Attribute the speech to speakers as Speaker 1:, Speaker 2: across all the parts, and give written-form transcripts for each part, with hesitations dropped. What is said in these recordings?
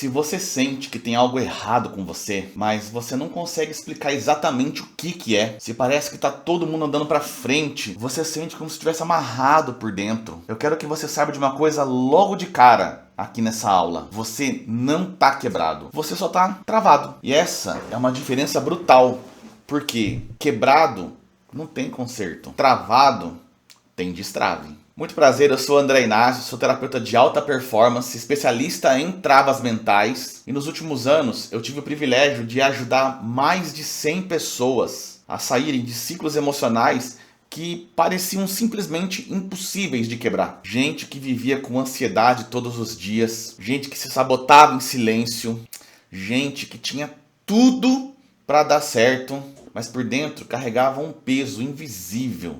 Speaker 1: Se você sente que tem algo errado com você, mas você não consegue explicar exatamente o que é, se parece que tá todo mundo andando pra frente, você sente como se estivesse amarrado por dentro. Eu quero que você saiba de uma coisa logo de cara aqui nessa aula. Você não tá quebrado, você só tá travado. E essa é uma diferença brutal, porque quebrado não tem conserto, travado tem destrave. Muito prazer, eu sou André Inácio, sou terapeuta de alta performance, especialista em travas mentais, e nos últimos anos eu tive o privilégio de ajudar mais de 100 pessoas a saírem de ciclos emocionais que pareciam simplesmente impossíveis de quebrar. Gente que vivia com ansiedade todos os dias, gente que se sabotava em silêncio, gente que tinha tudo para dar certo, mas por dentro carregava um peso invisível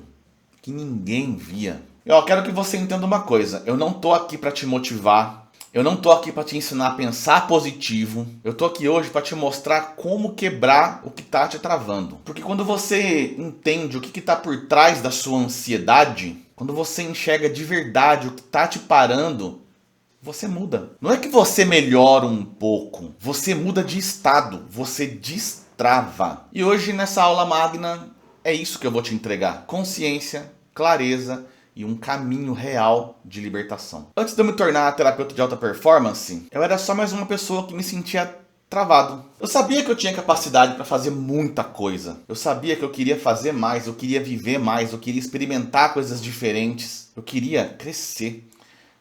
Speaker 1: que ninguém via. Eu quero que você entenda uma coisa. Eu não tô aqui para te motivar. Eu não tô aqui para te ensinar a pensar positivo. Eu tô aqui hoje para te mostrar como quebrar o que tá te travando. Porque quando você entende o que tá por trás da sua ansiedade, quando você enxerga de verdade o que tá te parando, você muda. Não é que você melhora um pouco. Você muda de estado. Você destrava. E hoje nessa aula magna é isso que eu vou te entregar. Consciência, clareza e um caminho real de libertação. Antes de eu me tornar terapeuta de alta performance, eu era só mais uma pessoa que me sentia travado. Eu sabia que eu tinha capacidade para fazer muita coisa. Eu sabia que eu queria fazer mais, eu queria viver mais, eu queria experimentar coisas diferentes. Eu queria crescer.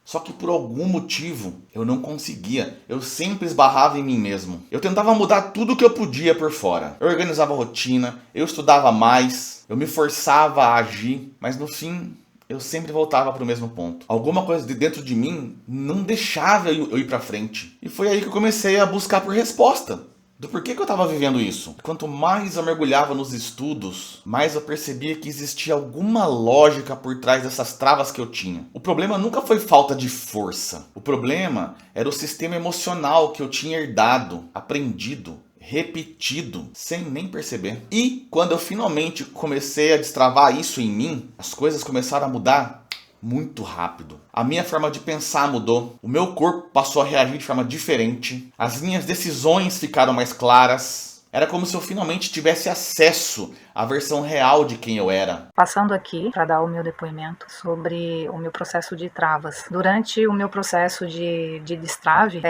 Speaker 1: Só que por algum motivo eu não conseguia. Eu sempre esbarrava em mim mesmo. Eu tentava mudar tudo que eu podia por fora. Eu organizava a rotina, eu estudava mais, eu me forçava a agir, mas no fim eu sempre voltava para o mesmo ponto. Alguma coisa de dentro de mim não deixava eu ir para frente. E foi aí que eu comecei a buscar por resposta do porquê que eu estava vivendo isso. Quanto mais eu mergulhava nos estudos, mais eu percebia que existia alguma lógica por trás dessas travas que eu tinha. O problema nunca foi falta de força. O problema era o sistema emocional que eu tinha herdado, aprendido, repetido, sem nem perceber. E quando eu finalmente comecei a destravar isso em mim, as coisas começaram a mudar muito rápido. A minha forma de pensar mudou, o meu corpo passou a reagir de forma diferente, as minhas decisões ficaram mais claras. Era como se eu finalmente tivesse acesso à versão real de quem eu era.
Speaker 2: Passando aqui para dar o meu depoimento sobre o meu processo de travas. Durante o meu processo de destrave,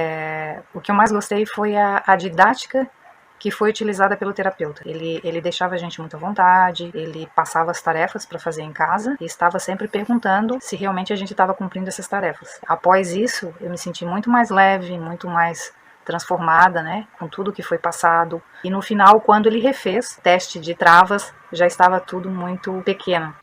Speaker 2: o que eu mais gostei foi a didática que foi utilizada pelo terapeuta. Ele deixava a gente muito à vontade, ele passava as tarefas para fazer em casa e estava sempre perguntando se realmente a gente estava cumprindo essas tarefas. Após isso, eu me senti muito mais leve, muito mais transformada, né, com tudo que foi passado. E no final, quando ele refez teste de travas, já estava tudo muito pequeno.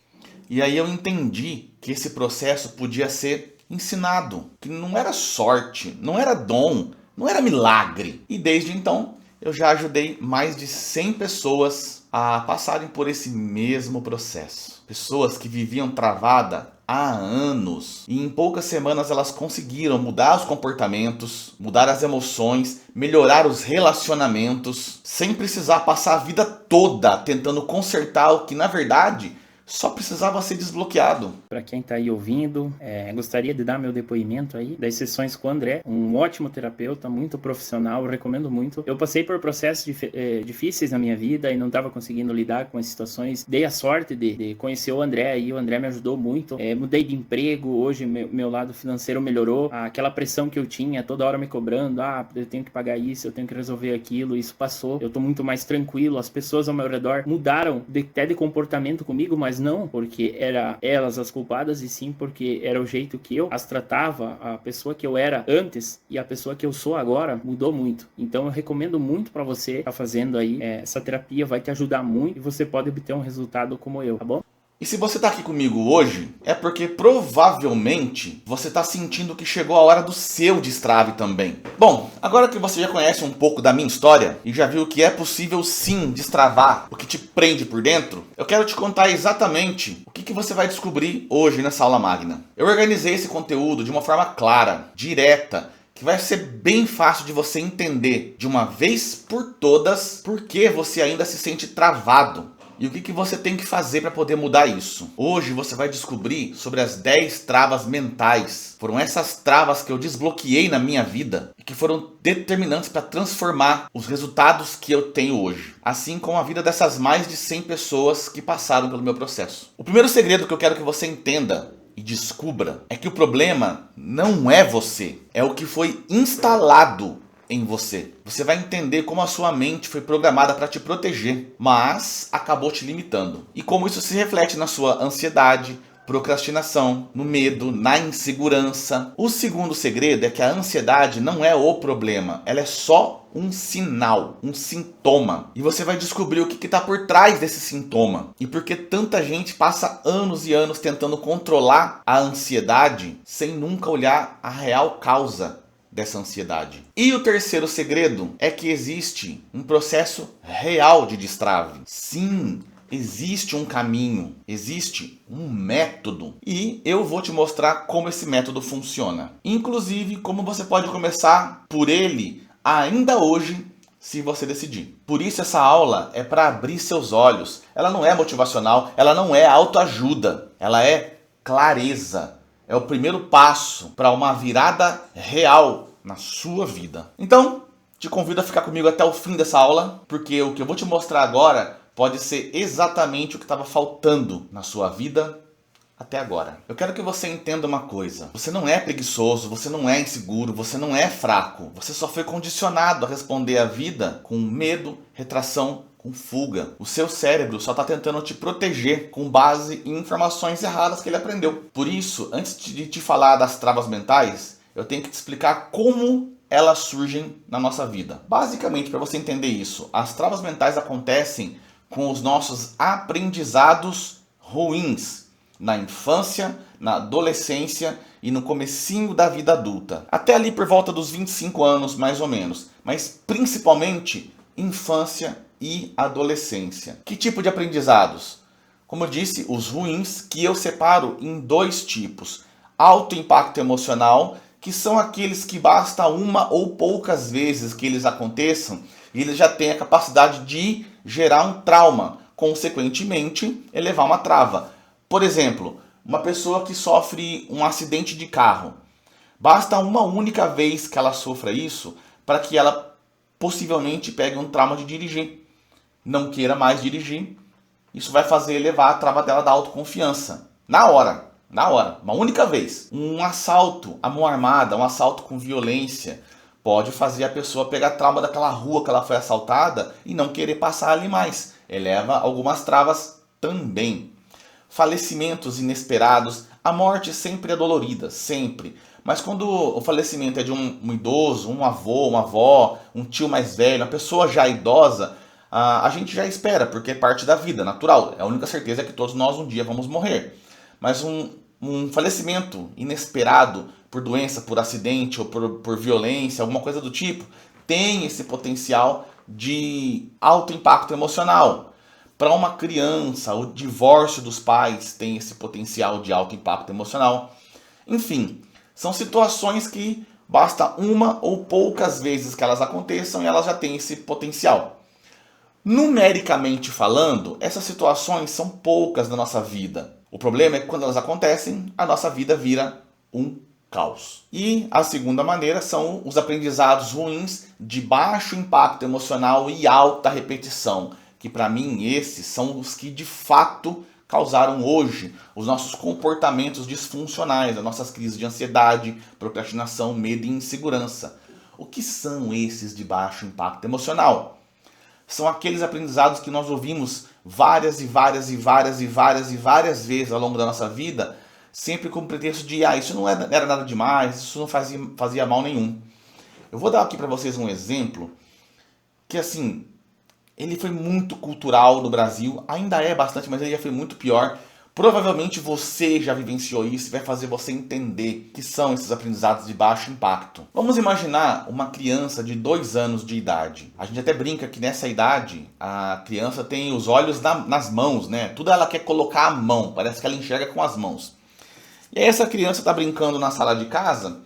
Speaker 1: E aí eu entendi que esse processo podia ser ensinado, que não era sorte, não era dom, não era milagre. E desde então eu já ajudei mais de 100 pessoas a passarem por esse mesmo processo. Pessoas que viviam travada há anos e em poucas semanas elas conseguiram mudar os comportamentos, mudar as emoções, melhorar os relacionamentos, sem precisar passar a vida toda tentando consertar o que na verdade só precisava ser desbloqueado.
Speaker 3: Para quem está aí ouvindo, gostaria de dar meu depoimento aí das sessões com o André, um ótimo terapeuta, muito profissional, eu recomendo muito. Eu passei por processos difíceis na minha vida e não estava conseguindo lidar com as situações. Dei a sorte de conhecer o André e o André me ajudou muito. Mudei de emprego, hoje meu lado financeiro melhorou. Aquela pressão que eu tinha, toda hora me cobrando, eu tenho que pagar isso, eu tenho que resolver aquilo, isso passou. Eu estou muito mais tranquilo, as pessoas ao meu redor mudaram até de comportamento comigo, mas não porque eram elas as culpadas, e sim porque era o jeito que eu as tratava. A pessoa que eu era antes e a pessoa que eu sou agora mudou muito. Então eu recomendo muito para você estar fazendo aí. Essa terapia vai te ajudar muito e você pode obter um resultado como eu, tá bom?
Speaker 1: E se você está aqui comigo hoje, é porque provavelmente você está sentindo que chegou a hora do seu destrave também. Bom, agora que você já conhece um pouco da minha história e já viu que é possível sim destravar o que te prende por dentro, eu quero te contar exatamente o que você vai descobrir hoje nessa aula magna. Eu organizei esse conteúdo de uma forma clara, direta, que vai ser bem fácil de você entender de uma vez por todas por que você ainda se sente travado E o que você tem que fazer para poder mudar isso? Hoje você vai descobrir sobre as 10 travas mentais. Foram essas travas que eu desbloqueei na minha vida e que foram determinantes para transformar os resultados que eu tenho hoje. Assim como a vida dessas mais de 100 pessoas que passaram pelo meu processo. O primeiro segredo que eu quero que você entenda e descubra é que o problema não é você, é o que foi instalado em você. Você vai entender como a sua mente foi programada para te proteger, mas acabou te limitando. E como isso se reflete na sua ansiedade, procrastinação, no medo, na insegurança. O segundo segredo é que a ansiedade não é o problema, ela é só um sinal, um sintoma. E você vai descobrir o que está por trás desse sintoma. E por que tanta gente passa anos e anos tentando controlar a ansiedade sem nunca olhar a real causa dessa ansiedade. E o terceiro segredo é que existe um processo real de destrave. Sim, existe um caminho, existe um método. E eu vou te mostrar como esse método funciona. Inclusive, como você pode começar por ele ainda hoje, se você decidir. Por isso essa aula é para abrir seus olhos. Ela não é motivacional, ela não é autoajuda. Ela é clareza. É o primeiro passo para uma virada real na sua vida. Então, te convido a ficar comigo até o fim dessa aula, porque o que eu vou te mostrar agora pode ser exatamente o que estava faltando na sua vida até agora. Eu quero que você entenda uma coisa. Você não é preguiçoso, você não é inseguro, você não é fraco. Você só foi condicionado a responder à vida com medo, retração, com fuga. O seu cérebro só está tentando te proteger com base em informações erradas que ele aprendeu. Por isso, antes de te falar das travas mentais, eu tenho que te explicar como elas surgem na nossa vida. Basicamente, para você entender isso, as travas mentais acontecem com os nossos aprendizados ruins na infância, na adolescência e no comecinho da vida adulta. Até ali por volta dos 25 anos, mais ou menos. Mas principalmente infância e adolescência. Que tipo de aprendizados? Como eu disse, os ruins, que eu separo em dois tipos. Alto impacto emocional, que são aqueles que basta uma ou poucas vezes que eles aconteçam e eles já têm a capacidade de gerar um trauma, consequentemente elevar uma trava. Por exemplo, uma pessoa que sofre um acidente de carro. Basta uma única vez que ela sofra isso para que ela possivelmente pegue um trauma de dirigir. Não queira mais dirigir. Isso vai fazer elevar a trava dela da autoconfiança. Na hora, uma única vez. Um assalto à mão armada, um assalto com violência, pode fazer a pessoa pegar trauma daquela rua que ela foi assaltada e não querer passar ali mais. Eleva algumas travas também. Falecimentos inesperados. A morte sempre é dolorida, sempre. Mas quando o falecimento é de um idoso, um avô, uma avó, um tio mais velho, uma pessoa já idosa, a gente já espera, porque é parte da vida, natural. A única certeza é que todos nós um dia vamos morrer. Mas um falecimento inesperado por doença, por acidente ou por violência, alguma coisa do tipo, tem esse potencial de alto impacto emocional. Para uma criança, o divórcio dos pais tem esse potencial de alto impacto emocional. Enfim, são situações que basta uma ou poucas vezes que elas aconteçam e elas já têm esse potencial. Numericamente falando, essas situações são poucas na nossa vida. O problema é que quando elas acontecem, a nossa vida vira um caos. E a segunda maneira são os aprendizados ruins de baixo impacto emocional e alta repetição, que para mim esses são os que de fato causaram hoje os nossos comportamentos disfuncionais, as nossas crises de ansiedade, procrastinação, medo e insegurança. O que são esses de baixo impacto emocional? São aqueles aprendizados que nós ouvimos várias vezes ao longo da nossa vida, sempre com o pretexto de isso não era nada demais, isso não fazia mal nenhum. Eu vou dar aqui para vocês um exemplo que, assim, ele foi muito cultural no Brasil, ainda é bastante, mas ele já foi muito pior. Provavelmente você já vivenciou isso e vai fazer você entender que são esses aprendizados de baixo impacto. Vamos imaginar uma criança de 2 anos de idade. A gente até brinca que nessa idade a criança tem os olhos nas mãos, né? Tudo ela quer colocar a mão, parece que ela enxerga com as mãos. E aí essa criança está brincando na sala de casa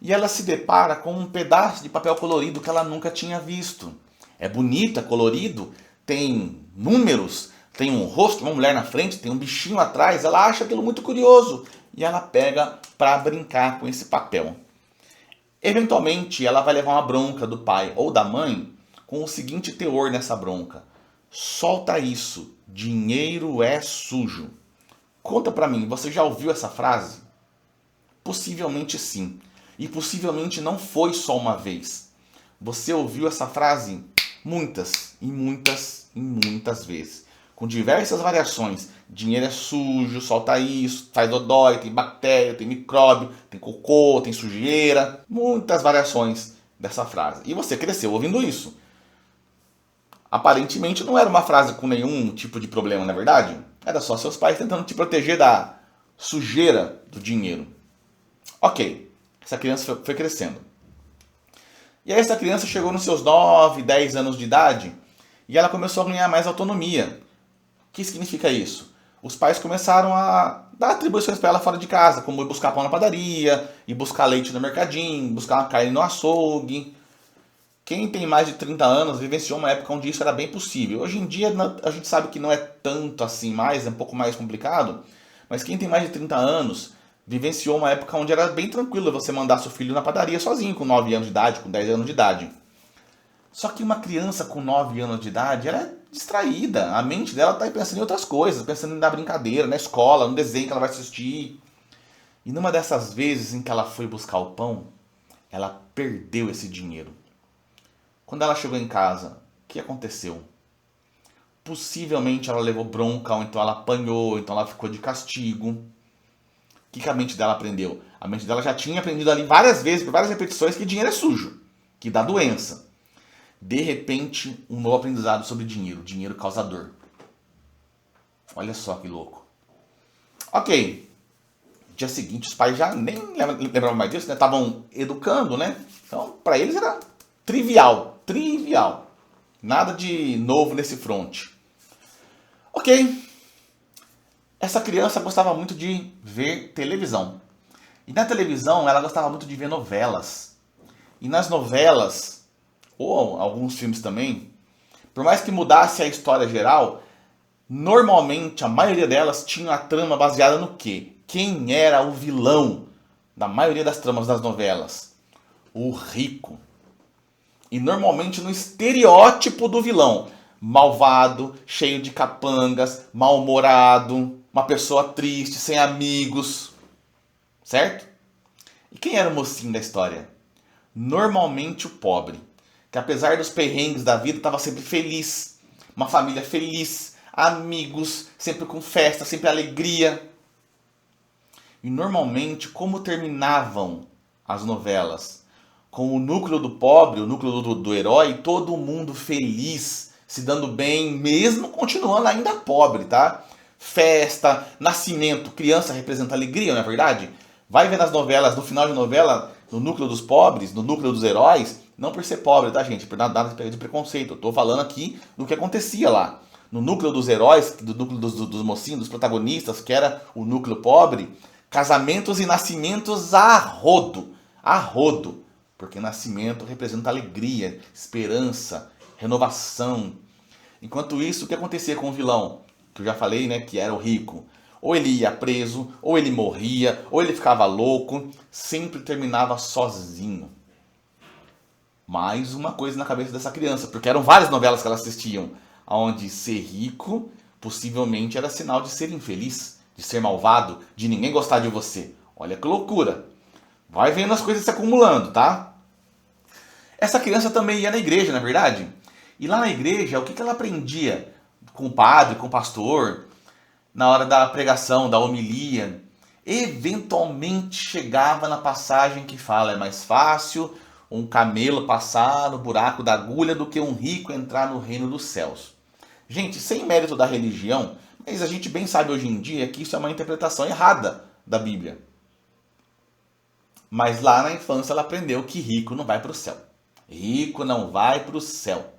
Speaker 1: e ela se depara com um pedaço de papel colorido que ela nunca tinha visto. É bonito, é colorido, tem números, tem um rosto, uma mulher na frente, tem um bichinho atrás, ela acha aquilo muito curioso e ela pega para brincar com esse papel. Eventualmente, ela vai levar uma bronca do pai ou da mãe com o seguinte teor nessa bronca: solta isso, dinheiro é sujo. Conta pra mim, você já ouviu essa frase? Possivelmente sim. E possivelmente não foi só uma vez. Você ouviu essa frase muitas e muitas e muitas vezes. Com diversas variações. Dinheiro é sujo, solta isso, faz dodói, tem bactéria, tem micróbio, tem cocô, tem sujeira. Muitas variações dessa frase. E você cresceu ouvindo isso. Aparentemente não era uma frase com nenhum tipo de problema, na verdade. Era só seus pais tentando te proteger da sujeira do dinheiro. Ok, essa criança foi crescendo. E aí essa criança chegou nos seus 9, 10 anos de idade e ela começou a ganhar mais autonomia. O que significa isso? Os pais começaram a dar atribuições para ela fora de casa, como ir buscar pão na padaria, ir buscar leite no mercadinho, buscar uma carne no açougue. Quem tem mais de 30 anos vivenciou uma época onde isso era bem possível. Hoje em dia a gente sabe que não é tanto assim mais, é um pouco mais complicado. Mas quem tem mais de 30 anos vivenciou uma época onde era bem tranquilo você mandar seu filho na padaria sozinho, com 9 anos de idade, com 10 anos de idade. Só que uma criança com 9 anos de idade, ela é distraída. A mente dela está pensando em outras coisas, pensando na brincadeira, na escola, no desenho que ela vai assistir. E numa dessas vezes em que ela foi buscar o pão, ela perdeu esse dinheiro. Quando ela chegou em casa, o que aconteceu? Possivelmente ela levou bronca, ou então ela apanhou, ou então ela ficou de castigo. O que a mente dela aprendeu? A mente dela já tinha aprendido ali várias vezes, por várias repetições, que dinheiro é sujo, que dá doença. De repente, um novo aprendizado sobre dinheiro. Dinheiro causa dor. Olha só que louco. Ok. Dia seguinte, os pais já nem lembravam mais disso, né? Estavam educando, né? Então, para eles era trivial. Nada de novo nesse front. Ok. Essa criança gostava muito de ver televisão. E na televisão ela gostava muito de ver novelas. E nas novelas, ou alguns filmes também, por mais que mudasse a história geral, normalmente a maioria delas tinha a trama baseada no quê? Quem era o vilão da maioria das tramas das novelas? O rico. E normalmente no estereótipo do vilão. Malvado, cheio de capangas, mal-humorado, uma pessoa triste, sem amigos. Certo? E quem era o mocinho da história? Normalmente o pobre. Que apesar dos perrengues da vida, estava sempre feliz. Uma família feliz, amigos, sempre com festa, sempre alegria. E normalmente, como terminavam as novelas? Com o núcleo do pobre, o núcleo do herói, todo mundo feliz, se dando bem, mesmo continuando ainda pobre, tá? Festa, nascimento, criança representa alegria, não é verdade? Vai ver nas novelas, no final de novela, no núcleo dos pobres, no núcleo dos heróis, não por ser pobre, tá, gente? Por nada de preconceito. Eu tô falando aqui do que acontecia lá. No núcleo dos heróis, do núcleo dos mocinhos, dos protagonistas, que era o núcleo pobre, casamentos e nascimentos a rodo. A rodo. Porque nascimento representa alegria, esperança, renovação. Enquanto isso, o que acontecia com o vilão? Que eu já falei, né, que era o rico. Ou ele ia preso, ou ele morria, ou ele ficava louco. Sempre terminava sozinho. Mais uma coisa na cabeça dessa criança, porque eram várias novelas que elas assistiam, onde ser rico possivelmente era sinal de ser infeliz, de ser malvado, de ninguém gostar de você. Olha que loucura. Vai vendo as coisas se acumulando, tá? Essa criança também ia na igreja, na verdade. E lá na igreja, o que ela aprendia com o padre, com o pastor, na hora da pregação, da homilia? Eventualmente chegava na passagem que fala: é mais fácil um camelo passar no buraco da agulha do que um rico entrar no reino dos céus. Gente, sem mérito da religião, mas a gente bem sabe hoje em dia que isso é uma interpretação errada da Bíblia. Mas lá na infância ela aprendeu que rico não vai para o céu. Rico não vai para o céu.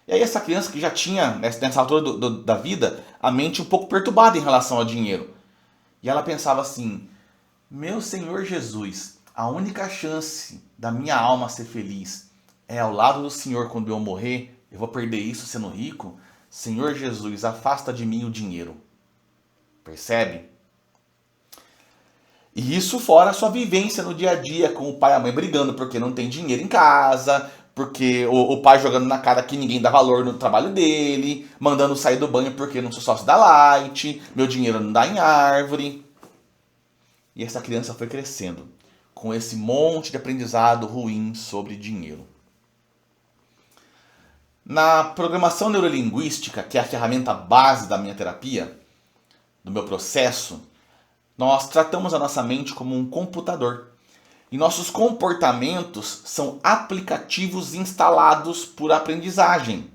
Speaker 1: E aí essa criança que já tinha, nessa altura da vida, a mente um pouco perturbada em relação ao dinheiro. E ela pensava assim: meu Senhor Jesus, a única chance da minha alma ser feliz é ao lado do Senhor quando eu morrer. Eu vou perder isso sendo rico? Senhor Jesus, afasta de mim o dinheiro. Percebe? E isso fora a sua vivência no dia a dia com o pai e a mãe brigando porque não tem dinheiro em casa, porque o pai jogando na cara que ninguém dá valor no trabalho dele, mandando sair do banho porque não sou sócio da Light, meu dinheiro não dá em árvore. E essa criança foi crescendo com esse monte de aprendizado ruim sobre dinheiro. Na programação neurolinguística, que é a ferramenta base da minha terapia, do meu processo, nós tratamos a nossa mente como um computador. E nossos comportamentos são aplicativos instalados por aprendizagem.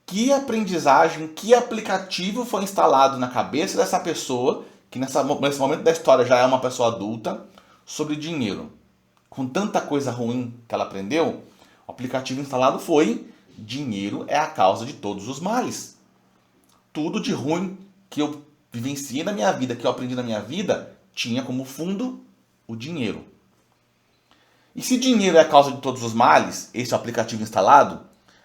Speaker 1: Que aprendizagem, que aplicativo foi instalado na cabeça dessa pessoa, que nesse momento da história já é uma pessoa adulta, sobre dinheiro? Com tanta coisa ruim que ela aprendeu, o aplicativo instalado foi: dinheiro é a causa de todos os males. Tudo de ruim que eu vivenciei na minha vida, que eu aprendi na minha vida, tinha como fundo o dinheiro. E se dinheiro é a causa de todos os males, esse aplicativo instalado,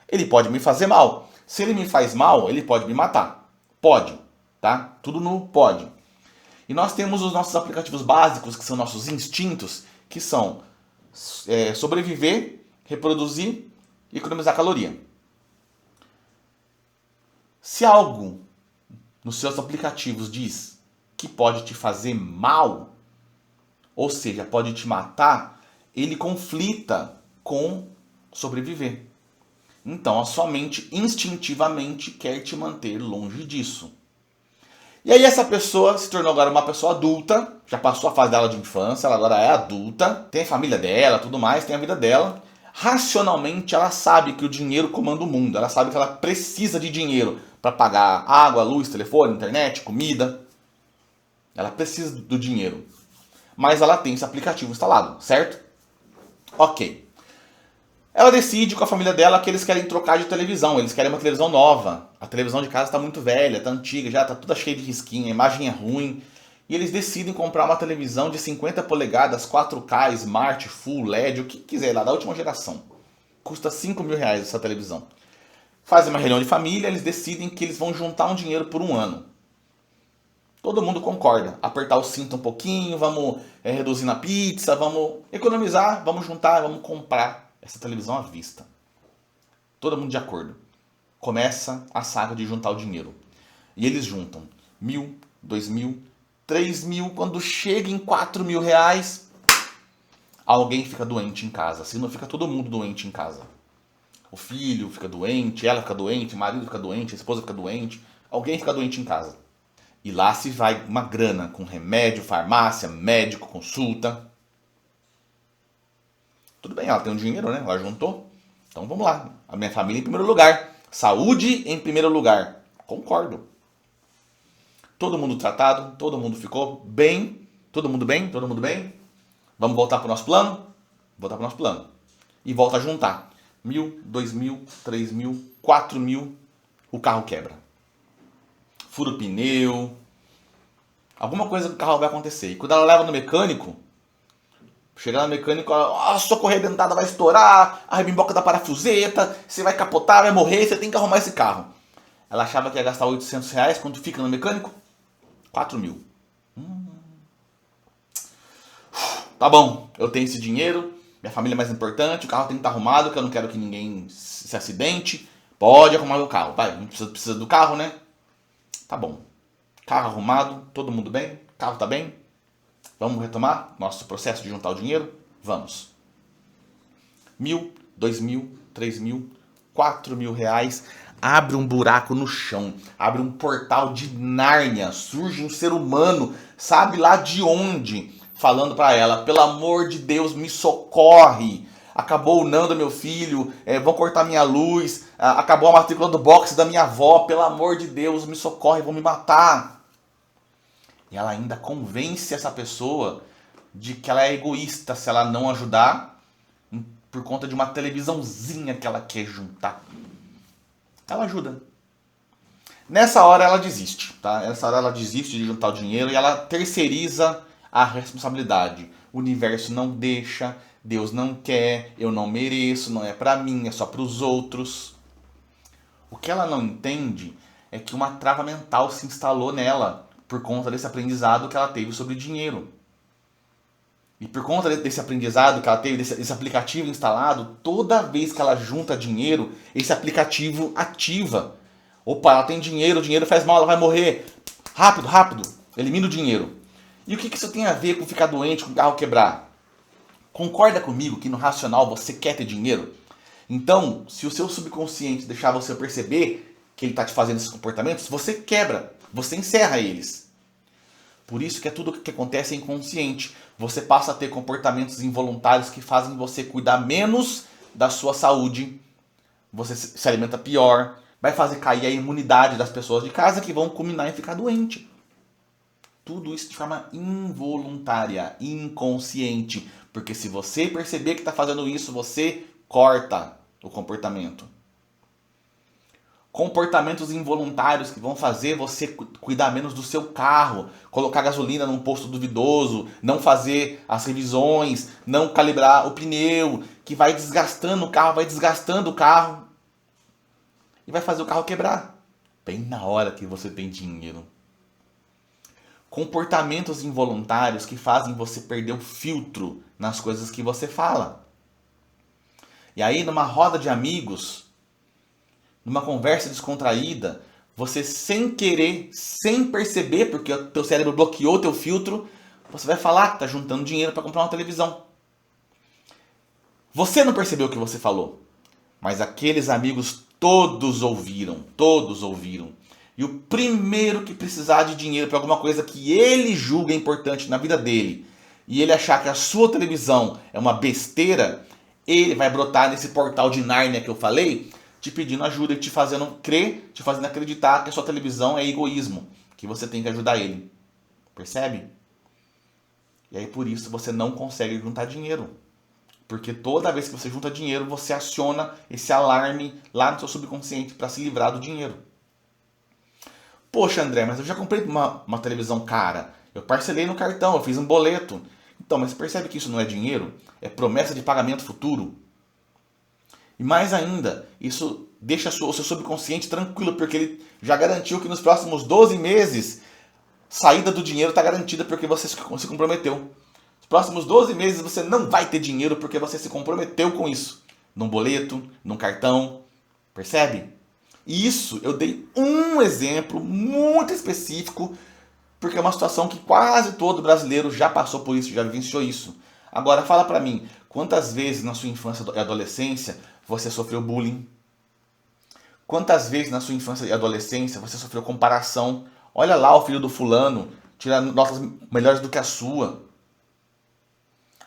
Speaker 1: ele pode me fazer mal. Se ele me faz mal, ele pode me matar. Pode, tá? Tudo no pode. E nós temos os nossos aplicativos básicos, que são nossos instintos, que são sobreviver, reproduzir e economizar caloria. Se algo nos seus aplicativos diz que pode te fazer mal, ou seja, pode te matar, ele conflita com sobreviver. Então a sua mente instintivamente quer te manter longe disso. E aí essa pessoa se tornou agora uma pessoa adulta, já passou a fase dela de infância, ela agora é adulta, tem a família dela, tudo mais, tem a vida dela. Racionalmente ela sabe que o dinheiro comanda o mundo, ela sabe que ela precisa de dinheiro para pagar água, luz, telefone, internet, comida. Ela precisa do dinheiro. Mas ela tem esse aplicativo instalado, certo? Ok. Ela decide com a família dela que eles querem trocar de televisão, eles querem uma televisão nova. A televisão de casa está muito velha, está antiga, já está toda cheia de risquinho, a imagem é ruim. E eles decidem comprar uma televisão de 50 polegadas, 4K, Smart, Full LED, o que quiser lá, da última geração. Custa R$5.000 essa televisão. Fazem uma reunião de família, eles decidem que eles vão juntar um dinheiro por um ano. Todo mundo concorda. Apertar o cinto um pouquinho, vamos reduzir na pizza, vamos economizar, vamos juntar, vamos comprar essa televisão à vista. Todo mundo de acordo. Começa a saga de juntar o dinheiro. E eles juntam 1.000, 2.000, 3.000. Quando chega em R$4.000, alguém fica doente em casa. Se não, fica todo mundo doente em casa. O filho fica doente, ela fica doente, o marido fica doente, a esposa fica doente. Alguém fica doente em casa. E lá se vai uma grana com remédio, farmácia, médico, consulta. Tudo bem, ela tem um dinheiro, né? Ela juntou. Então vamos lá. A minha família em primeiro lugar. Saúde em primeiro lugar. Concordo. Todo mundo tratado, todo mundo ficou bem. Todo mundo bem? Todo mundo bem? Vamos voltar para o nosso plano? Voltar para o nosso plano. E volta a juntar. 1.000, 2.000, 3.000, 4.000. O carro quebra. Fura o pneu. Alguma coisa com o carro vai acontecer. E quando ela leva no mecânico, chegar no mecânico, a sua correia dentada vai estourar, a rebimboca da parafuseta, você vai capotar, vai morrer, você tem que arrumar esse carro. Ela achava que ia gastar R$800, quando fica no mecânico? 4.000. Tá bom, eu tenho esse dinheiro, minha família é mais importante, o carro tem que estar arrumado, que eu não quero que ninguém se acidente. Pode arrumar meu carro, vai, a gente precisa do carro, né? Tá bom. Carro arrumado, todo mundo bem? Carro tá bem? Vamos retomar nosso processo de juntar o dinheiro? Vamos. 1.000, 2.000, 3.000, 4.000 reais. Abre um buraco no chão. Abre um portal de Nárnia. Surge um ser humano, sabe lá de onde, falando pra ela: pelo amor de Deus, me socorre. Acabou o Nando, meu filho. Vão cortar minha luz. Acabou a matrícula do boxe da minha avó. Pelo amor de Deus, me socorre, vão me matar. E ela ainda convence essa pessoa de que ela é egoísta se ela não ajudar por conta de uma televisãozinha que ela quer juntar. Ela ajuda. Nessa hora ela desiste, tá? Nessa hora ela desiste de juntar o dinheiro e ela terceiriza a responsabilidade. O universo não deixa, Deus não quer, eu não mereço, não é pra mim, é só pros outros. O que ela não entende é que uma trava mental se instalou nela por conta desse aprendizado que ela teve sobre dinheiro. E por conta desse aprendizado que ela teve, desse aplicativo instalado, toda vez que ela junta dinheiro, esse aplicativo ativa. Opa, ela tem dinheiro, o dinheiro faz mal, ela vai morrer. Rápido, rápido, elimina o dinheiro. E o que isso tem a ver com ficar doente, com o carro quebrar? Concorda comigo que no racional você quer ter dinheiro? Então, se o seu subconsciente deixar você perceber que ele está te fazendo esses comportamentos, você quebra, você encerra eles. Por isso que é tudo que acontece é inconsciente. Você passa a ter comportamentos involuntários que fazem você cuidar menos da sua saúde. Você se alimenta pior. Vai fazer cair a imunidade das pessoas de casa que vão culminar em ficar doente. Tudo isso de forma involuntária, inconsciente. Porque se você perceber que está fazendo isso, você corta o comportamento. Comportamentos involuntários que vão fazer você cuidar menos do seu carro, colocar gasolina num posto duvidoso, não fazer as revisões, não calibrar o pneu, que vai desgastando o carro e vai fazer o carro quebrar, bem na hora que você tem dinheiro. Comportamentos involuntários que fazem você perder o filtro nas coisas que você fala. E aí, numa roda de amigos, numa conversa descontraída, você sem querer, sem perceber, porque o teu cérebro bloqueou o teu filtro, você vai falar que está juntando dinheiro para comprar uma televisão. Você não percebeu o que você falou, mas aqueles amigos todos ouviram. E o primeiro que precisar de dinheiro para alguma coisa que ele julga importante na vida dele, e ele achar que a sua televisão é uma besteira, ele vai brotar nesse portal de Nárnia que eu falei, te pedindo ajuda e te fazendo crer, te fazendo acreditar que a sua televisão é egoísmo, que você tem que ajudar ele. Percebe? E aí por isso você não consegue juntar dinheiro. Porque toda vez que você junta dinheiro, você aciona esse alarme lá no seu subconsciente para se livrar do dinheiro. Poxa, André, mas eu já comprei uma televisão cara. Eu parcelei no cartão, eu fiz um boleto. Então, mas você percebe que isso não é dinheiro? É promessa de pagamento futuro. E mais ainda, isso deixa o seu subconsciente tranquilo, porque ele já garantiu que nos próximos 12 meses, saída do dinheiro está garantida porque você se comprometeu. Nos próximos 12 meses você não vai ter dinheiro porque você se comprometeu com isso. Num boleto, num cartão. Percebe? E isso eu dei um exemplo muito específico, porque é uma situação que quase todo brasileiro já passou por isso, já vivenciou isso. Agora fala pra mim, quantas vezes na sua infância e adolescência você sofreu bullying? Quantas vezes na sua infância e adolescência você sofreu comparação? Olha lá o filho do fulano, tirando notas melhores do que a sua.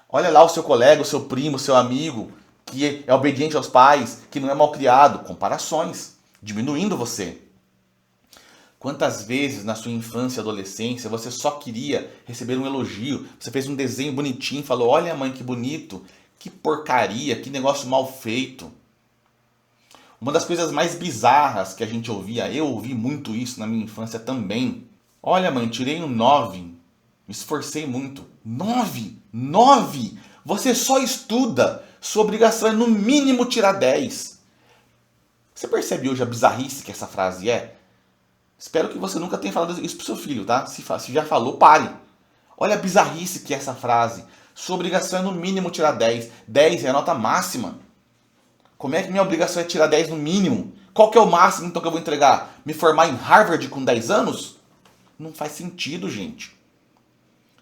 Speaker 1: Olha lá o seu colega, o seu primo, o seu amigo, que é obediente aos pais, que não é mal criado. Comparações, diminuindo você. Quantas vezes na sua infância e adolescência você só queria receber um elogio? Você fez um desenho bonitinho e falou, olha mãe que bonito, que porcaria, que negócio mal feito. Uma das coisas mais bizarras que a gente ouvia, eu ouvi muito isso na minha infância também. Olha mãe, tirei um 9, me esforcei muito. 9? 9? Você só estuda, sua obrigação é no mínimo tirar 10. Você percebe hoje a bizarrice que essa frase é? Espero que você nunca tenha falado isso pro seu filho, tá? Se já falou, pare. Olha a bizarrice que é essa frase. Sua obrigação é no mínimo tirar 10. 10 é a nota máxima. Como é que minha obrigação é tirar 10 no mínimo? Qual que é o máximo então que eu vou entregar? Me formar em Harvard com 10 anos? Não faz sentido, gente.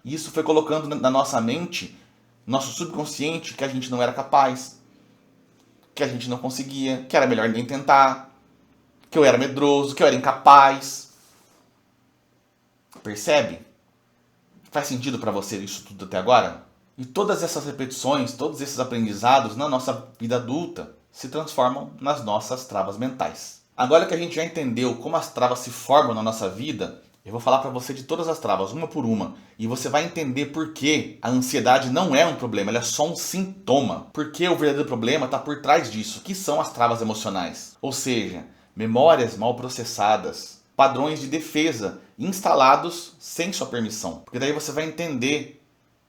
Speaker 1: Isso foi colocando na nossa mente, nosso subconsciente, que a gente não era capaz, que a gente não conseguia, que era melhor nem tentar, que eu era medroso, que eu era incapaz. Percebe? Faz sentido para você isso tudo até agora? E todas essas repetições, todos esses aprendizados na nossa vida adulta se transformam nas nossas travas mentais. Agora que a gente já entendeu como as travas se formam na nossa vida, eu vou falar para você de todas as travas, uma por uma, e você vai entender por que a ansiedade não é um problema, ela é só um sintoma. Porque o verdadeiro problema está por trás disso, que são as travas emocionais. Ou seja, memórias mal processadas, padrões de defesa instalados sem sua permissão. Porque daí você vai entender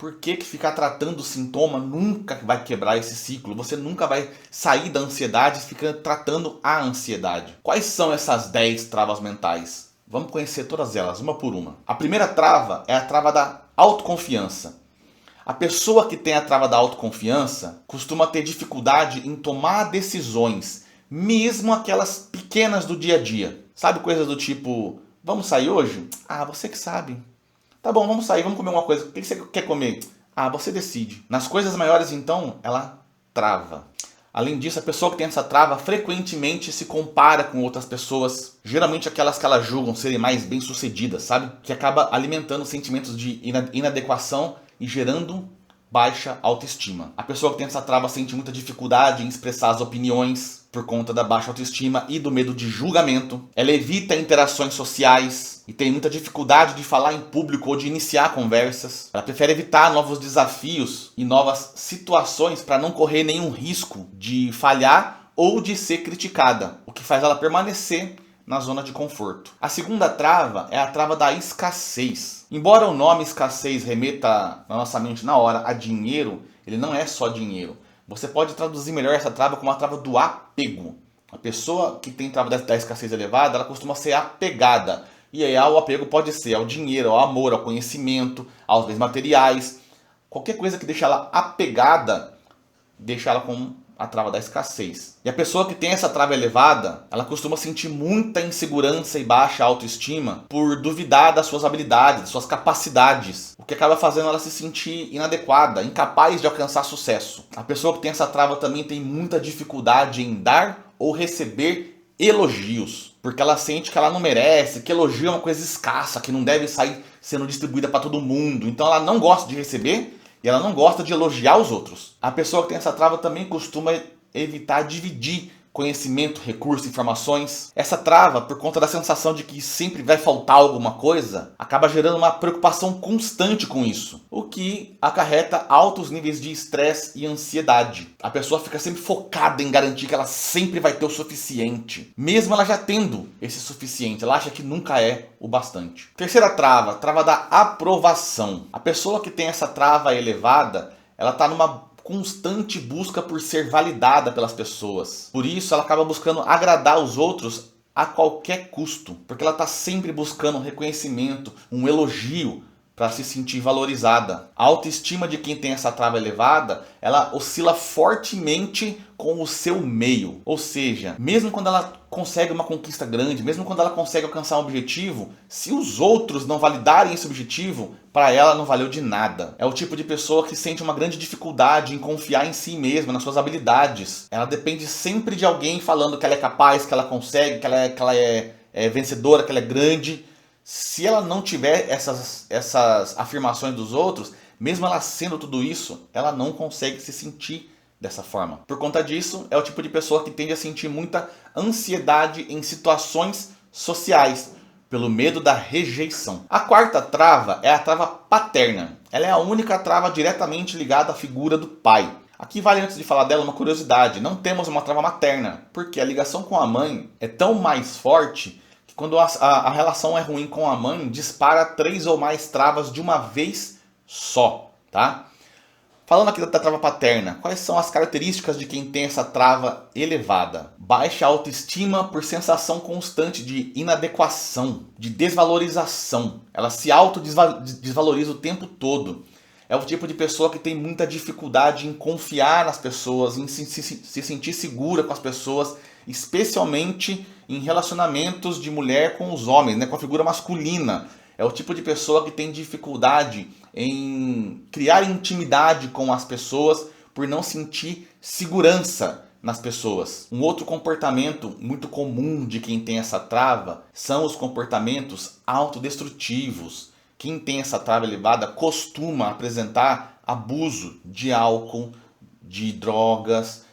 Speaker 1: Por que ficar tratando o sintoma nunca vai quebrar esse ciclo? Você nunca vai sair da ansiedade ficando tratando a ansiedade. Quais são essas 10 travas mentais? Vamos conhecer todas elas, uma por uma. A primeira trava é a trava da autoconfiança. A pessoa que tem a trava da autoconfiança costuma ter dificuldade em tomar decisões, mesmo aquelas pequenas do dia a dia. Sabe, coisas do tipo, vamos sair hoje? Ah, você que sabe. Tá bom, vamos sair, vamos comer uma coisa. O que você quer comer? Ah, você decide. Nas coisas maiores, então, ela trava. Além disso, a pessoa que tem essa trava frequentemente se compara com outras pessoas, geralmente aquelas que ela julgam serem mais bem-sucedidas, sabe? Que acaba alimentando sentimentos de inadequação e gerando baixa autoestima. A pessoa que tem essa trava sente muita dificuldade em expressar as opiniões por conta da baixa autoestima e do medo de julgamento. Ela evita interações sociais e tem muita dificuldade de falar em público ou de iniciar conversas. Ela prefere evitar novos desafios e novas situações para não correr nenhum risco de falhar ou de ser criticada, o que faz ela permanecer na zona de conforto. A segunda trava é a trava da escassez. Embora o nome escassez remeta na nossa mente na hora a dinheiro, ele não é só dinheiro. Você pode traduzir melhor essa trava como a trava do apego. A pessoa que tem trava da escassez elevada, ela costuma ser apegada. E aí o apego pode ser ao dinheiro, ao amor, ao conhecimento, aos bens materiais. Qualquer coisa que deixa ela apegada, deixa ela com a trava da escassez. E a pessoa que tem essa trava elevada, ela costuma sentir muita insegurança e baixa autoestima por duvidar das suas habilidades, das suas capacidades, o que acaba fazendo ela se sentir inadequada, incapaz de alcançar sucesso. A pessoa que tem essa trava também tem muita dificuldade em dar ou receber elogios, porque ela sente que ela não merece, que elogio é uma coisa escassa, que não deve sair sendo distribuída para todo mundo. Então ela não gosta de receber e ela não gosta de elogiar os outros. A pessoa que tem essa trava também costuma evitar dividir conhecimento, recursos, informações. Essa trava, por conta da sensação de que sempre vai faltar alguma coisa, acaba gerando uma preocupação constante com isso, o que acarreta altos níveis de estresse e ansiedade. A pessoa fica sempre focada em garantir que ela sempre vai ter o suficiente, mesmo ela já tendo esse suficiente. Ela acha que nunca é o bastante. Terceira trava, trava da aprovação. A pessoa que tem essa trava elevada, ela está numa constante busca por ser validada pelas pessoas. Por isso, ela acaba buscando agradar os outros a qualquer custo, porque ela está sempre buscando um reconhecimento, um elogio para se sentir valorizada. A autoestima de quem tem essa trava elevada, ela oscila fortemente com o seu meio. Ou seja, mesmo quando ela consegue uma conquista grande, mesmo quando ela consegue alcançar um objetivo, se os outros não validarem esse objetivo, para ela não valeu de nada. É o tipo de pessoa que sente uma grande dificuldade em confiar em si mesma, nas suas habilidades. Ela depende sempre de alguém falando que ela é capaz, que ela consegue, que ela é vencedora, que ela é grande. Se ela não tiver essas afirmações dos outros, mesmo ela sendo tudo isso, ela não consegue se sentir dessa forma. Por conta disso, é o tipo de pessoa que tende a sentir muita ansiedade em situações sociais, pelo medo da rejeição. A quarta trava é a trava paterna. Ela é a única trava diretamente ligada à figura do pai. Aqui vale, antes de falar dela, uma curiosidade. Não temos uma trava materna, porque a ligação com a mãe é tão mais forte que quando a relação é ruim com a mãe, dispara 3 ou mais travas de uma vez só, tá? Falando aqui da trava paterna, quais são as características de quem tem essa trava elevada? Baixa autoestima por sensação constante de inadequação, de desvalorização. Ela se autodesvaloriza o tempo todo. É o tipo de pessoa que tem muita dificuldade em confiar nas pessoas, em se sentir segura com as pessoas, especialmente em relacionamentos de mulher com os homens, né, com a figura masculina. É o tipo de pessoa que tem dificuldade em criar intimidade com as pessoas por não sentir segurança nas pessoas. Um outro comportamento muito comum de quem tem essa trava são os comportamentos autodestrutivos. Quem tem essa trava elevada costuma apresentar abuso de álcool, de drogas,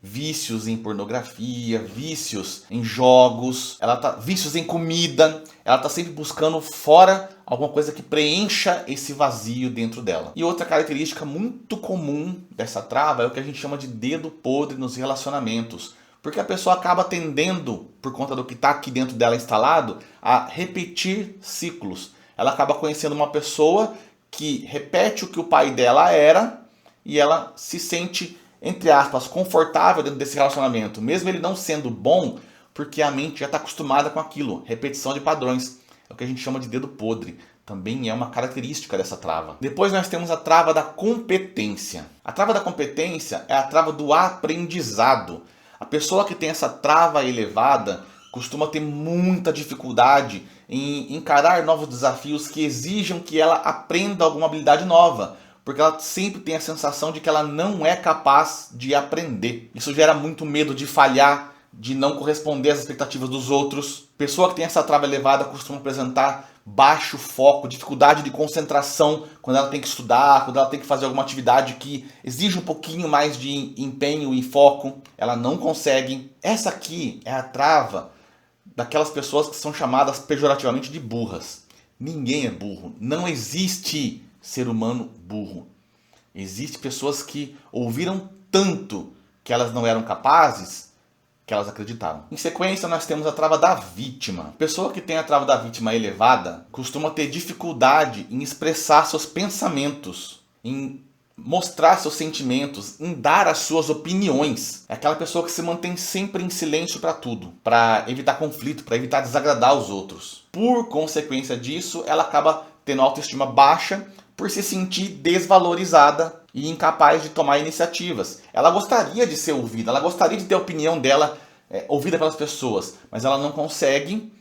Speaker 1: vícios em pornografia, vícios em jogos, vícios em comida. Ela está sempre buscando fora alguma coisa que preencha esse vazio dentro dela. E outra característica muito comum dessa trava é o que a gente chama de dedo podre nos relacionamentos. Porque a pessoa acaba tendendo, por conta do que está aqui dentro dela instalado, a repetir ciclos. Ela acaba conhecendo uma pessoa que repete o que o pai dela era e ela se sente, entre aspas, confortável dentro desse relacionamento, mesmo ele não sendo bom, porque a mente já está acostumada com aquilo, repetição de padrões. É o que a gente chama de dedo podre. Também é uma característica dessa trava. Depois nós temos a trava da competência. A trava da competência é a trava do aprendizado. A pessoa que tem essa trava elevada costuma ter muita dificuldade em encarar novos desafios que exijam que ela aprenda alguma habilidade nova, porque ela sempre tem a sensação de que ela não é capaz de aprender. Isso gera muito medo de falhar, de não corresponder às expectativas dos outros. Pessoa que tem essa trava elevada costuma apresentar baixo foco, dificuldade de concentração quando ela tem que estudar, quando ela tem que fazer alguma atividade que exige um pouquinho mais de empenho e foco, ela não consegue. Essa aqui é a trava daquelas pessoas que são chamadas pejorativamente de burras. Ninguém é burro, não existe ser humano burro. Existem pessoas que ouviram tanto que elas não eram capazes que elas acreditaram. Em sequência, nós temos a trava da vítima. A pessoa que tem a trava da vítima elevada costuma ter dificuldade em expressar seus pensamentos, em mostrar seus sentimentos, em dar as suas opiniões. É aquela pessoa que se mantém sempre em silêncio para tudo, para evitar conflito, para evitar desagradar os outros. Por consequência disso, ela acaba tendo autoestima baixa por se sentir desvalorizada e incapaz de tomar iniciativas. Ela gostaria de ser ouvida, ela gostaria de ter a opinião dela ouvida pelas pessoas, mas ela não consegue,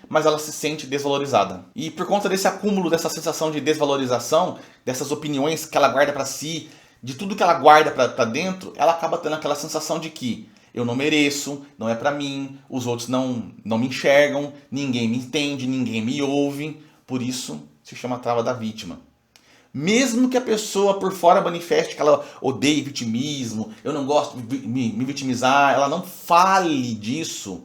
Speaker 1: mas ela se sente desvalorizada. E por conta desse acúmulo, dessa sensação de desvalorização, dessas opiniões que ela guarda para si, de tudo que ela guarda para dentro, ela acaba tendo aquela sensação de que eu não mereço, não é para mim, os outros não me enxergam, ninguém me entende, ninguém me ouve. Por isso se chama trava da vítima. Mesmo que a pessoa por fora manifeste que ela odeia vitimismo, eu não gosto de me vitimizar, ela não fale disso,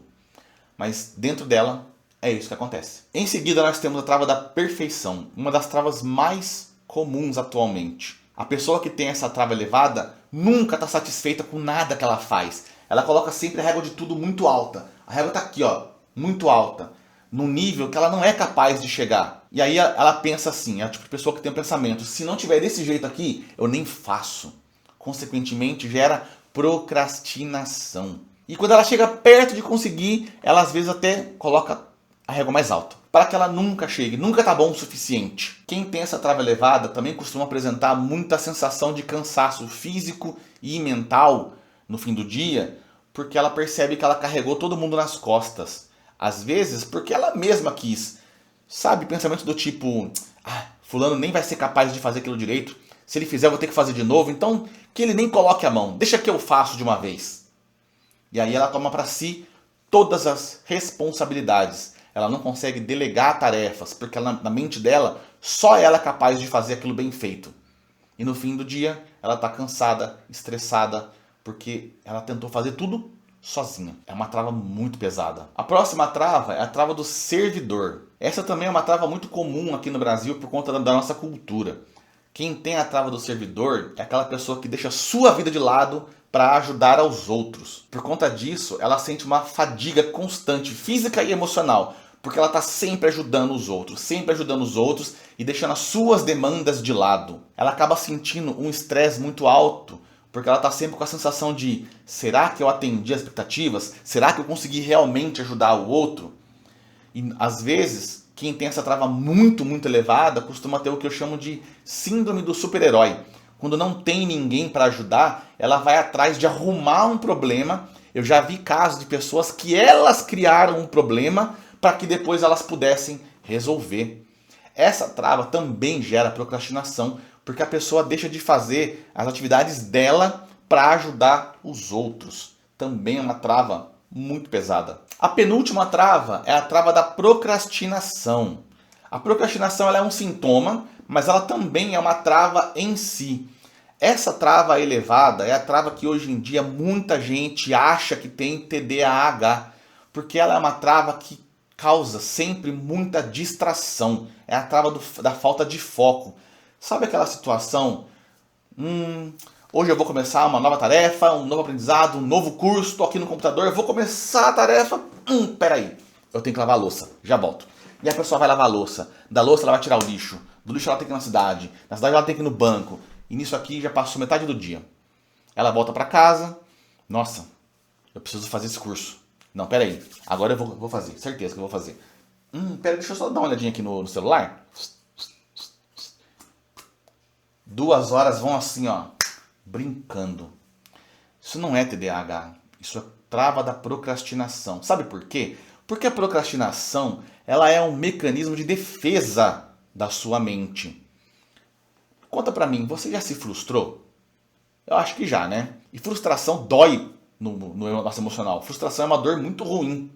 Speaker 1: mas dentro dela é isso que acontece. Em seguida nós temos a trava da perfeição, uma das travas mais comuns atualmente. A pessoa que tem essa trava elevada nunca está satisfeita com nada que ela faz. Ela coloca sempre a régua de tudo muito alta. A régua está aqui, ó, muito alta, num nível que ela não é capaz de chegar. E aí ela pensa assim, é o tipo de pessoa que tem um pensamento, se não tiver desse jeito aqui, eu nem faço. Consequentemente, gera procrastinação. E quando ela chega perto de conseguir, ela às vezes até coloca a régua mais alta, para que ela nunca chegue, nunca tá bom o suficiente. Quem tem essa trava elevada também costuma apresentar muita sensação de cansaço físico e mental no fim do dia, porque ela percebe que ela carregou todo mundo nas costas. Às vezes porque ela mesma quis. Sabe, pensamento do tipo, fulano nem vai ser capaz de fazer aquilo direito, se ele fizer eu vou ter que fazer de novo, então que ele nem coloque a mão, deixa que eu faço de uma vez. E aí ela toma para si todas as responsabilidades. Ela não consegue delegar tarefas, porque na mente dela, só ela é capaz de fazer aquilo bem feito. E no fim do dia, ela está cansada, estressada, porque ela tentou fazer tudo sozinha. É uma trava muito pesada. A próxima trava é a trava do servidor. Essa também é uma trava muito comum aqui no Brasil por conta da nossa cultura. Quem tem a trava do servidor é aquela pessoa que deixa a sua vida de lado para ajudar aos outros. Por conta disso, ela sente uma fadiga constante, física e emocional, porque ela está sempre ajudando os outros e deixando as suas demandas de lado. Ela acaba sentindo um estresse muito alto, porque ela está sempre com a sensação de, será que eu atendi as expectativas? Será que eu consegui realmente ajudar o outro? E às vezes, quem tem essa trava muito, muito elevada, costuma ter o que eu chamo de síndrome do super-herói. Quando não tem ninguém para ajudar, ela vai atrás de arrumar um problema. Eu já vi casos de pessoas que elas criaram um problema para que depois elas pudessem resolver. Essa trava também gera procrastinação, porque a pessoa deixa de fazer as atividades dela para ajudar os outros. Também é uma trava muito pesada. A penúltima trava é a trava da procrastinação. A procrastinação ela é um sintoma, mas ela também é uma trava em si. Essa trava elevada é a trava que hoje em dia muita gente acha que tem TDAH, porque ela é uma trava que causa sempre muita distração. É a trava da falta de foco. Sabe aquela situação? Hoje eu vou começar uma nova tarefa, um novo aprendizado, um novo curso, estou aqui no computador, eu vou começar a tarefa. Peraí, eu tenho que lavar a louça, já volto. E a pessoa vai lavar a louça. Da louça ela vai tirar o lixo. Do lixo ela tem que ir na cidade. Na cidade ela tem que ir no banco. E nisso aqui já passou metade do dia. Ela volta pra casa. Nossa, eu preciso fazer esse curso. Não, pera aí. Agora eu vou fazer. Certeza que eu vou fazer. Pera, deixa eu só dar uma olhadinha aqui no celular. 2 horas vão assim, ó. Brincando. Isso não é TDAH. Isso é trava da procrastinação. Sabe por quê? Porque a procrastinação, ela é um mecanismo de defesa da sua mente. Conta pra mim, você já se frustrou? Eu acho que já, né? E frustração dói no nosso emocional. Frustração é uma dor muito ruim.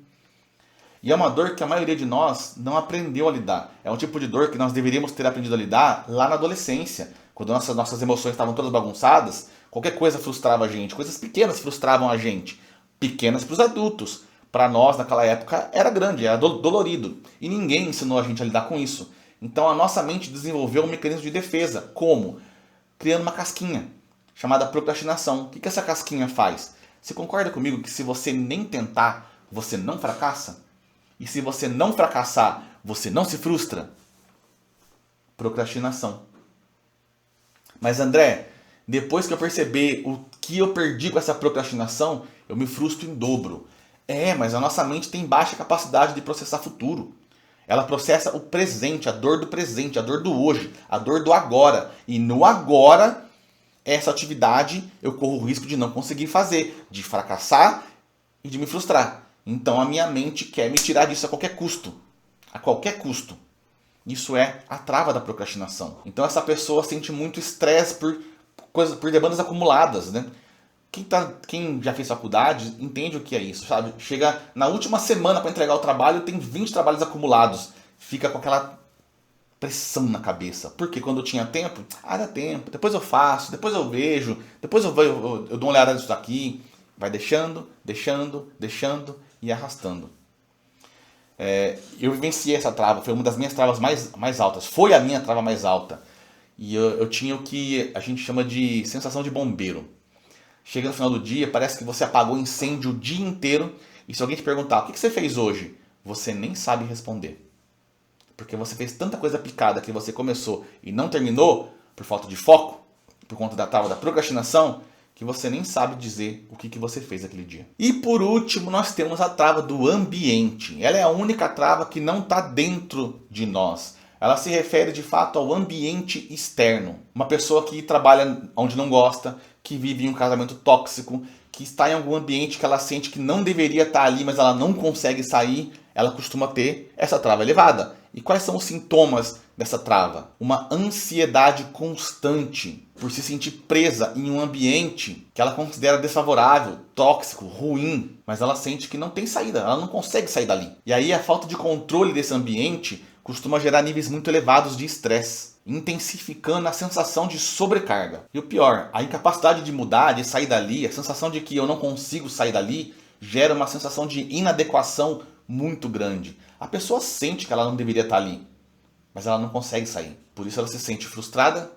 Speaker 1: E é uma dor que a maioria de nós não aprendeu a lidar. É um tipo de dor que nós deveríamos ter aprendido a lidar lá na adolescência. Quando nossas emoções estavam todas bagunçadas, qualquer coisa frustrava a gente. Coisas pequenas frustravam a gente. Pequenas para os adultos. Para nós, naquela época, era grande, era dolorido. E ninguém ensinou a gente a lidar com isso. Então a nossa mente desenvolveu um mecanismo de defesa. Como? Criando uma casquinha, chamada procrastinação. O que essa casquinha faz? Você concorda comigo que se você nem tentar, você não fracassa? E se você não fracassar, você não se frustra? Procrastinação. Mas André, depois que eu perceber o que eu perdi com essa procrastinação, eu me frustro em dobro. Mas a nossa mente tem baixa capacidade de processar futuro. Ela processa o presente, a dor do presente, a dor do hoje, a dor do agora. E no agora, essa atividade eu corro o risco de não conseguir fazer, de fracassar e de me frustrar. Então a minha mente quer me tirar disso a qualquer custo. A qualquer custo. Isso é a trava da procrastinação. Então essa pessoa sente muito estresse por demandas acumuladas, né? Quem já fez faculdade entende o que é isso, sabe? Chega na última semana para entregar o trabalho, tem 20 trabalhos acumulados. Fica com aquela pressão na cabeça. Porque quando eu tinha tempo, dá tempo, depois eu faço, depois eu vejo, depois eu dou uma olhada nisso daqui. Vai deixando e arrastando. Eu vivenciei essa trava, foi uma das minhas travas mais altas. Foi a minha trava mais alta. E eu tinha o que a gente chama de sensação de bombeiro. Chega no final do dia, parece que você apagou o incêndio o dia inteiro. E se alguém te perguntar, o que você fez hoje? Você nem sabe responder. Porque você fez tanta coisa picada que você começou e não terminou, por falta de foco, por conta da trava da procrastinação, que você nem sabe dizer o que você fez aquele dia. E por último, nós temos a trava do ambiente. Ela é a única trava que não está dentro de nós. Ela se refere de fato ao ambiente externo. Uma pessoa que trabalha onde não gosta, que vive em um casamento tóxico, que está em algum ambiente que ela sente que não deveria estar ali, mas ela não consegue sair, ela costuma ter essa trava elevada. E quais são os sintomas dessa trava? Uma ansiedade constante por se sentir presa em um ambiente que ela considera desfavorável, tóxico, ruim, mas ela sente que não tem saída, ela não consegue sair dali. E aí a falta de controle desse ambiente costuma gerar níveis muito elevados de estresse, intensificando a sensação de sobrecarga. E o pior, a incapacidade de mudar, de sair dali, a sensação de que eu não consigo sair dali, gera uma sensação de inadequação muito grande. A pessoa sente que ela não deveria estar ali, mas ela não consegue sair. Por isso ela se sente frustrada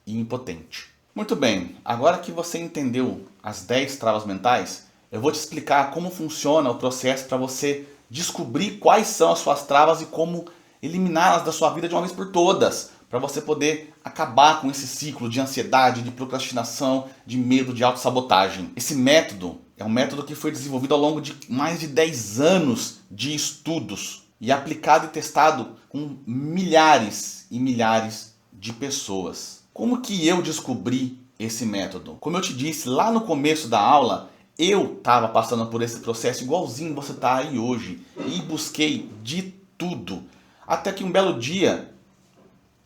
Speaker 1: e impotente. Muito bem, agora que você entendeu as 10 travas mentais, eu vou te explicar como funciona o processo para você descobrir quais são as suas travas e como eliminá-las da sua vida de uma vez por todas, para você poder acabar com esse ciclo de ansiedade, de procrastinação, de medo, de autossabotagem. Esse método é um método que foi desenvolvido ao longo de mais de 10 anos de estudos e aplicado e testado com milhares e milhares de pessoas. Como que eu descobri esse método? Como eu te disse lá no começo da aula, eu estava passando por esse processo igualzinho você está aí hoje e busquei de tudo. Até que um belo dia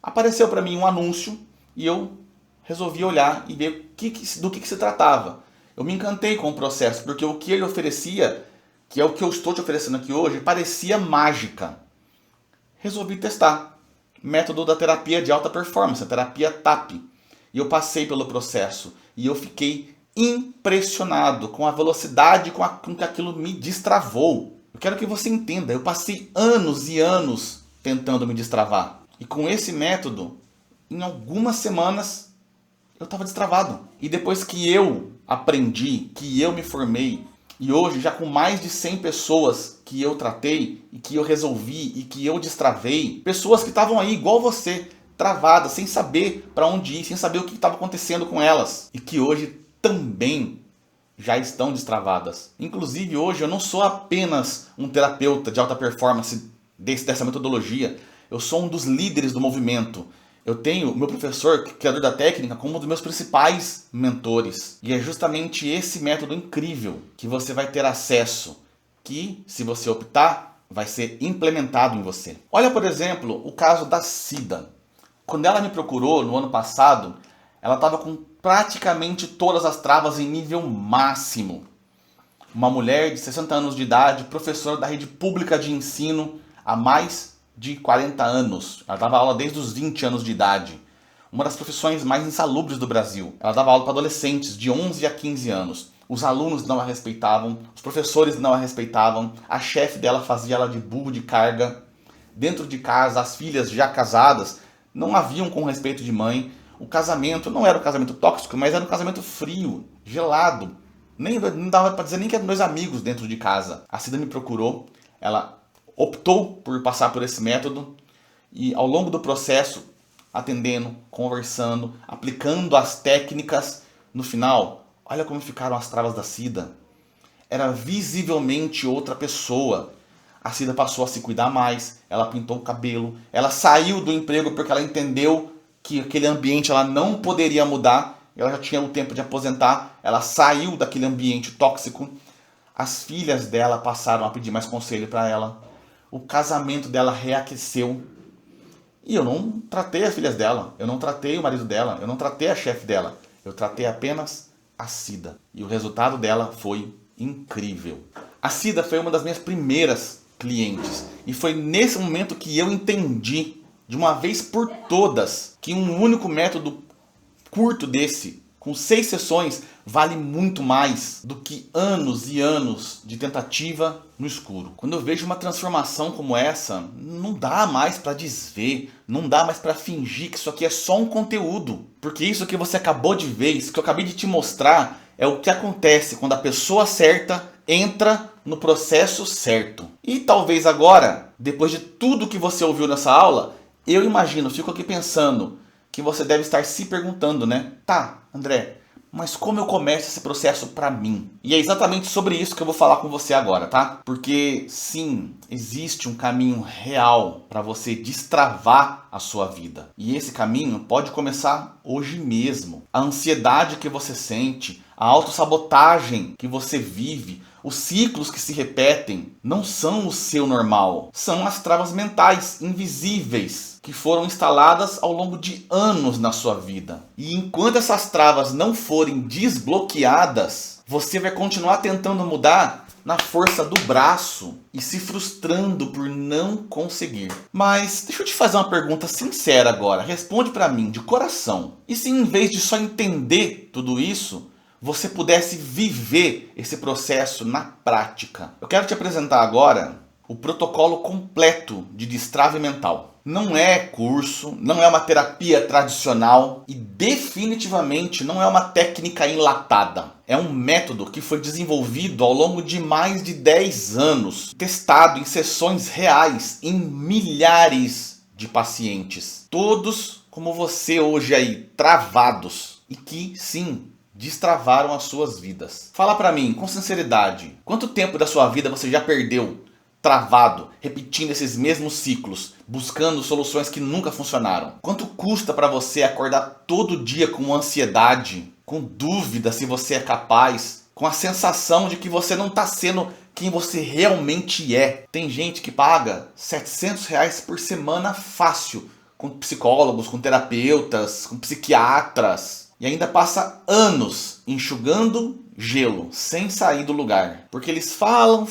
Speaker 1: apareceu para mim um anúncio e eu resolvi olhar e ver do que se tratava. Eu me encantei com o processo, porque o que ele oferecia, que é o que eu estou te oferecendo aqui hoje, parecia mágica. Resolvi testar. Método da terapia de alta performance, a terapia TAP. E eu passei pelo processo e eu fiquei impressionado com a velocidade com que aquilo me destravou. Eu quero que você entenda, eu passei anos e anos tentando me destravar. E com esse método, em algumas semanas, eu estava destravado. E depois que eu aprendi, que eu me formei, E hoje, já com mais de 100 pessoas que eu tratei, e que eu resolvi, e que eu destravei, pessoas que estavam aí igual você, travadas, sem saber para onde ir, sem saber o que estava acontecendo com elas, e que hoje também já estão destravadas. Inclusive, hoje eu não sou apenas um terapeuta de alta performance dessa metodologia, eu sou um dos líderes do movimento. Eu tenho o meu professor, criador da técnica, como um dos meus principais mentores. E é justamente esse método incrível que você vai ter acesso, que, se você optar, vai ser implementado em você. Olha, por exemplo, o caso da Cida. Quando ela me procurou no ano passado, ela estava com praticamente todas as travas em nível máximo. Uma mulher de 60 anos de idade, professora da rede pública de ensino há mais de 40 anos. Ela dava aula desde os 20 anos de idade. Uma das profissões mais insalubres do Brasil. Ela dava aula para adolescentes de 11 a 15 anos. Os alunos não a respeitavam, os professores não a respeitavam, a chefe dela fazia ela de burro de carga. Dentro de casa, as filhas já casadas não a viam com respeito de mãe. O casamento não era um casamento tóxico, mas era um casamento frio, gelado. Não dava para dizer nem que eram dois amigos dentro de casa. A Cida me procurou, ela optou por passar por esse método e ao longo do processo, atendendo, conversando, aplicando as técnicas, no final, olha como ficaram as travas da Cida. Era visivelmente outra pessoa. A Cida passou a se cuidar mais, ela pintou o cabelo, ela saiu do emprego porque ela entendeu que aquele ambiente ela não poderia mudar, ela já tinha o tempo de aposentar, ela saiu daquele ambiente tóxico. As filhas dela passaram a pedir mais conselho para ela. O casamento dela reaqueceu. E eu não tratei as filhas dela, eu não tratei o marido dela, eu não tratei a chefe dela. Eu tratei apenas a Cida. E o resultado dela foi incrível. A Cida foi uma das minhas primeiras clientes. E foi nesse momento que eu entendi, de uma vez por todas, que um único método curto desse, com 6 sessões, vale muito mais do que anos e anos de tentativa no escuro. Quando eu vejo uma transformação como essa, não dá mais para desver, não dá mais para fingir que isso aqui é só um conteúdo. Porque isso que você acabou de ver, isso que eu acabei de te mostrar, é o que acontece quando a pessoa certa entra no processo certo. E talvez agora, depois de tudo que você ouviu nessa aula, eu imagino, fico aqui pensando, que você deve estar se perguntando, né? Tá, André, mas como eu começo esse processo para mim? E é exatamente sobre isso que eu vou falar com você agora, tá? Porque sim, existe um caminho real para você destravar a sua vida. E esse caminho pode começar hoje mesmo. A ansiedade que você sente, a autossabotagem que você vive, os ciclos que se repetem, não são o seu normal. São as travas mentais invisíveis que foram instaladas ao longo de anos na sua vida. E enquanto essas travas não forem desbloqueadas, você vai continuar tentando mudar na força do braço e se frustrando por não conseguir. Mas deixa eu te fazer uma pergunta sincera agora. Responde para mim de coração. E se em vez de só entender tudo isso, você pudesse viver esse processo na prática? Eu quero te apresentar agora o protocolo completo de destrave mental. Não é curso, não é uma terapia tradicional e definitivamente não é uma técnica enlatada. É um método que foi desenvolvido ao longo de mais de 10 anos, testado em sessões reais em milhares de pacientes. Todos como você hoje aí, travados e que sim, destravaram as suas vidas. Fala pra mim, com sinceridade, quanto tempo da sua vida você já perdeu travado, repetindo esses mesmos ciclos, buscando soluções que nunca funcionaram? Quanto custa para você acordar todo dia com ansiedade, com dúvida se você é capaz, com a sensação de que você não está sendo quem você realmente é? Tem gente que paga R$700 por semana fácil, com psicólogos, com terapeutas, com psiquiatras, e ainda passa anos enxugando gelo, sem sair do lugar. Porque eles falam,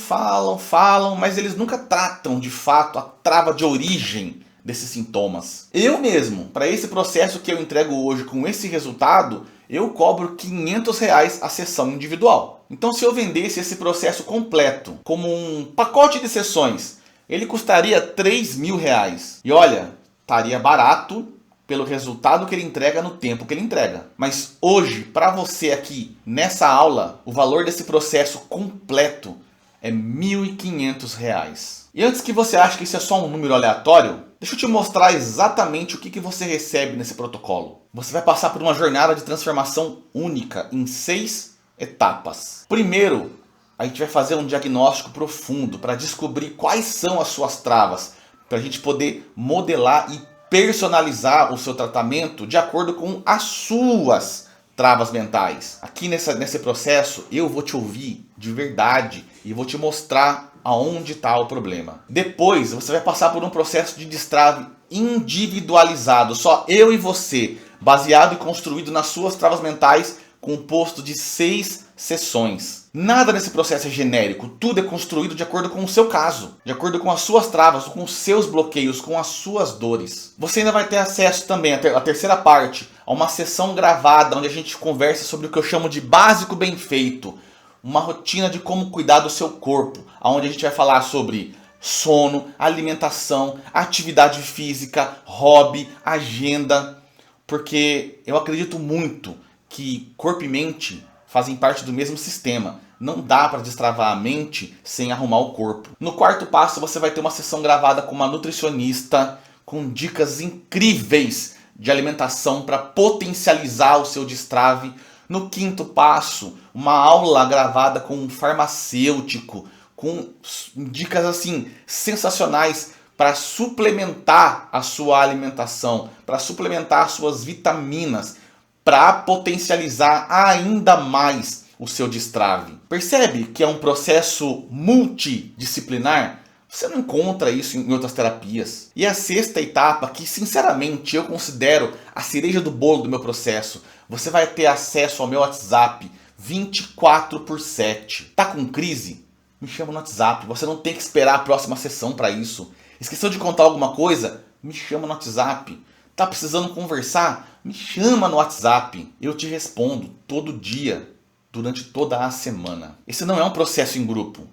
Speaker 1: mas eles nunca tratam de fato a trava de origem desses sintomas. Eu mesmo, para esse processo que eu entrego hoje com esse resultado, eu cobro R$500 a sessão individual. Então se eu vendesse esse processo completo como um pacote de sessões, ele custaria R$3.000. E olha, estaria barato pelo resultado que ele entrega no tempo que ele entrega. Mas hoje, para você aqui, nessa aula, o valor desse processo completo é R$ 1.500. E antes que você ache que isso é só um número aleatório, deixa eu te mostrar exatamente o que você recebe nesse protocolo. Você vai passar por uma jornada de transformação única em 6 etapas. Primeiro, a gente vai fazer um diagnóstico profundo para descobrir quais são as suas travas, para a gente poder modelar e personalizar o seu tratamento de acordo com as suas travas mentais. Aqui nesse processo eu vou te ouvir de verdade e vou te mostrar aonde está o problema. Depois você vai passar por um processo de destrave individualizado, só eu e você, baseado e construído nas suas travas mentais, composto de 6 sessões. Nada nesse processo é genérico, tudo é construído de acordo com o seu caso, de acordo com as suas travas, com os seus bloqueios, com as suas dores. Você ainda vai ter acesso também à terceira parte, a uma sessão gravada onde a gente conversa sobre o que eu chamo de básico bem feito, uma rotina de como cuidar do seu corpo, onde a gente vai falar sobre sono, alimentação, atividade física, hobby, agenda, porque eu acredito muito que corpo e mente fazem parte do mesmo sistema. Não dá para destravar a mente sem arrumar o corpo. No quarto passo você vai ter uma sessão gravada com uma nutricionista com dicas incríveis de alimentação para potencializar o seu destrave. No quinto passo, uma aula gravada com um farmacêutico com dicas assim sensacionais para suplementar a sua alimentação, para suplementar as suas vitaminas, para potencializar ainda mais o seu destrave. Percebe que é um processo multidisciplinar? Você não encontra isso em outras terapias. E a sexta etapa, que sinceramente eu considero a cereja do bolo do meu processo, você vai ter acesso ao meu WhatsApp 24/7. Tá com crise? Me chama no WhatsApp. Você não tem que esperar a próxima sessão para isso. Esqueceu de contar alguma coisa? Me chama no WhatsApp. Tá precisando conversar? Me chama no WhatsApp. Eu te respondo todo dia, durante toda a semana. Esse não é um processo em grupo.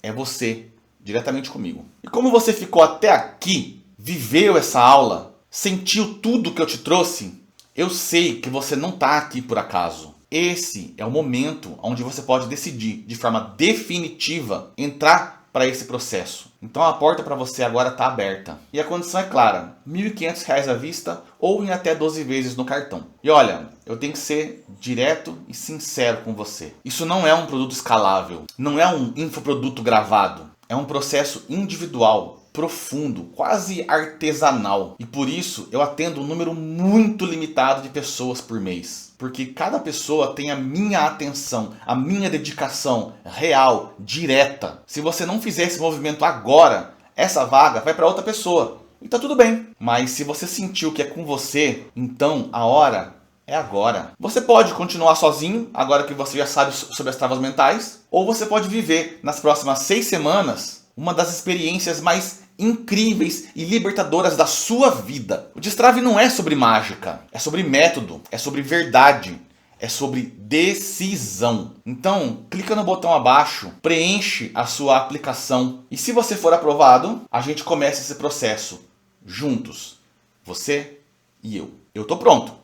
Speaker 1: É você, diretamente comigo. E como você ficou até aqui, viveu essa aula, sentiu tudo que eu te trouxe, eu sei que você não está aqui por acaso. Esse é o momento onde você pode decidir, de forma definitiva, entrar para esse processo. Então a porta para você agora está aberta. E a condição é clara, R$ 1.500 à vista ou em até 12 vezes no cartão. E olha, eu tenho que ser direto e sincero com você. Isso não é um produto escalável, não é um infoproduto gravado. É um processo individual, profundo, quase artesanal. E por isso eu atendo um número muito limitado de pessoas por mês. Porque cada pessoa tem a minha atenção, a minha dedicação real, direta. Se você não fizer esse movimento agora, essa vaga vai para outra pessoa. E tá tudo bem. Mas se você sentiu que é com você, então a hora é agora. Você pode continuar sozinho, agora que você já sabe sobre as travas mentais. Ou você pode viver nas próximas 6 semanas uma das experiências mais incríveis e libertadoras da sua vida. O destrave não é sobre mágica, é sobre método, é sobre verdade, é sobre decisão. Então, clica no botão abaixo, preenche a sua aplicação e se você for aprovado, a gente começa esse processo juntos, você e eu. Eu tô pronto.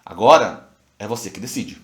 Speaker 1: Agora é você que decide.